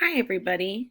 Hi, everybody.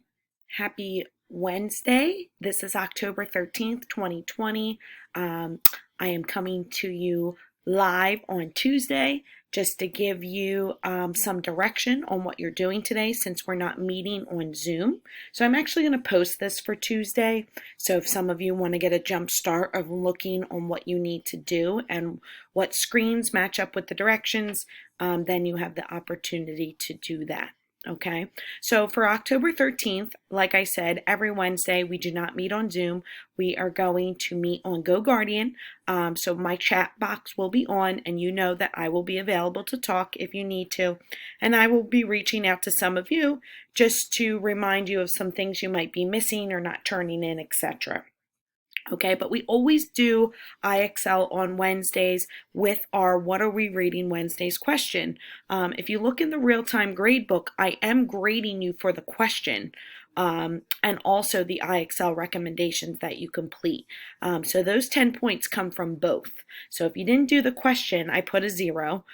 Happy Wednesday. This is October 13th, 2020. I am coming to you live on Tuesday just to give you some direction on what you're doing today since we're not meeting on Zoom. So I'm actually going to post this for Tuesday. So if some of you want to get a jump start of looking on what you need to do and what screens match up with the directions, then you have the opportunity to do that. Okay, so for October 13th, like I said, every Wednesday we do not meet on Zoom. We are going to meet on GoGuardian. So my chat box will be on, and you know that I will be available to talk if you need to. And I will be reaching out to some of you just to remind you of some things you might be missing or not turning in, etc. Okay, but we always do IXL on Wednesdays with our What Are We Reading Wednesdays question. If you look in the real-time grade book, I am grading you for the question and also the IXL recommendations that you complete. So those 10 points come from both. So if you didn't do the question, I put a 0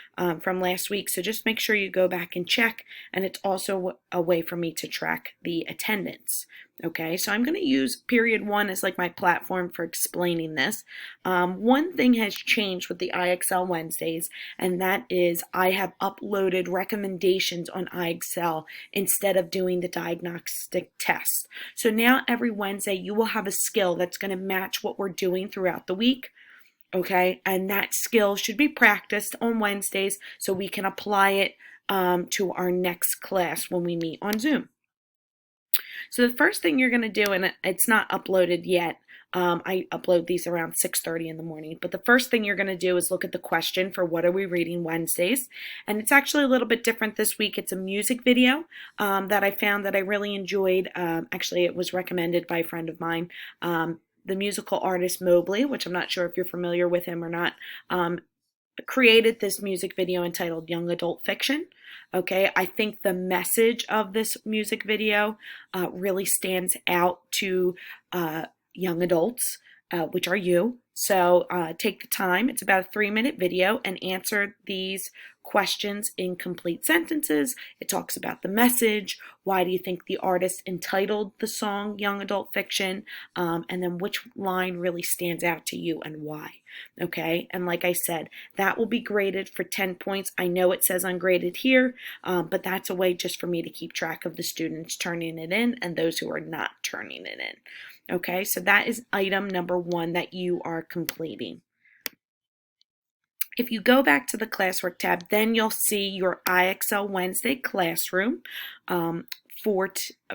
from last week. So just make sure you go back and check, and it's also a way for me to track the attendance. Okay, so I'm going to use period 1 as like my platform for explaining this. One thing has changed with the IXL Wednesdays, and that is I have uploaded recommendations on IXL instead of doing the diagnostic test. So now every Wednesday you will have a skill that's going to match what we're doing throughout the week. Okay, and that skill should be practiced on Wednesdays so we can apply it to our next class when we meet on Zoom. So the first thing you're going to do, and it's not uploaded yet, I upload these around 6:30 in the morning, but the first thing you're going to do is look at the question for What Are We Reading Wednesdays, and it's actually a little bit different this week. It's a music video that I found that I really enjoyed. Actually, it was recommended by a friend of mine. The musical artist Mobley, which I'm not sure if you're familiar with him or not, created this music video entitled Young Adult Fiction. Okay, I think the message of this music video really stands out to young adults, which are you. So take the time, it's about a 3-minute video, and answer these questions in complete sentences. It talks about the message, why do you think the artist entitled the song Young Adult Fiction, and then which line really stands out to you and why. Okay, and like I said, that will be graded for 10 points. I know it says ungraded here, but that's a way just for me to keep track of the students turning it in and those who are not turning it in. Okay, so that is item number 1 that you are completing. If you go back to the classwork tab, then you'll see your IXL Wednesday classroom for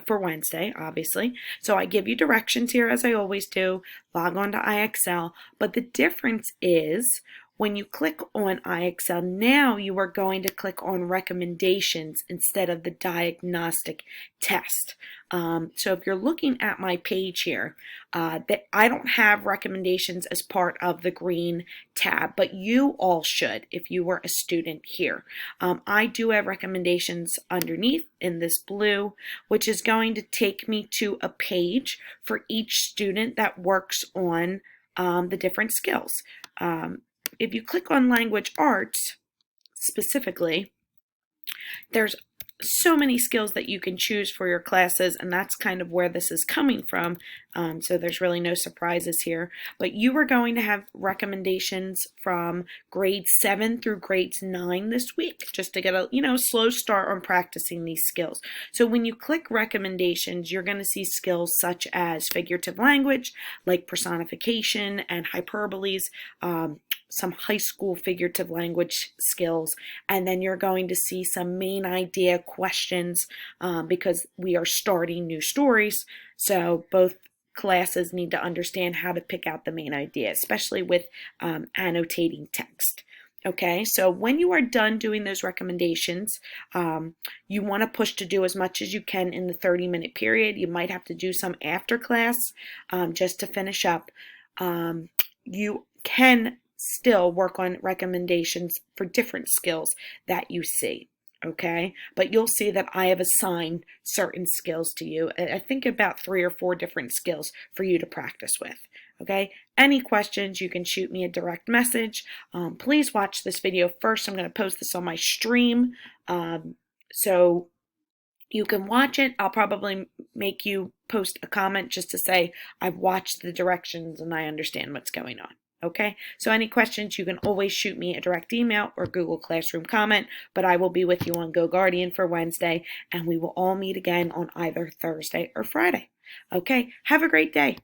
Wednesday, obviously. So I give you directions here as I always do. Log on to IXL, but the difference is when you click on IXL, now you are going to click on recommendations instead of the diagnostic test. So if you're looking at my page here, that I don't have recommendations as part of the green tab, but you all should if you were a student here. I do have recommendations underneath in this blue, which is going to take me to a page for each student that works on the different skills. If you click on language arts specifically, there's so many skills that you can choose for your classes, and that's kind of where this is coming from. So there's really no surprises here. But you are going to have recommendations from grades 7 through grades 9 this week, just to get a slow start on practicing these skills. So when you click recommendations, you're going to see skills such as figurative language, like personification and hyperboles, some high school figurative language skills, and then you're going to see some main idea questions because we are starting new stories. So both classes need to understand how to pick out the main idea, especially with annotating text. Okay, so when you are done doing those recommendations, you want to push to do as much as you can in the 30-minute period. You might have to do some after class just to finish up. You can still work on recommendations for different skills that you see. Okay, but you'll see that I have assigned certain skills to you. I think about 3 or 4 different skills for you to practice with. Okay, any questions, you can shoot me a direct message. Please watch this video first. I'm going to post this on my stream. So You can watch it. I'll probably make you post a comment just to say I've watched the directions and I understand what's going on. Okay, so any questions, you can always shoot me a direct email or Google Classroom comment, but I will be with you on GoGuardian for Wednesday, and we will all meet again on either Thursday or Friday. Okay, have a great day.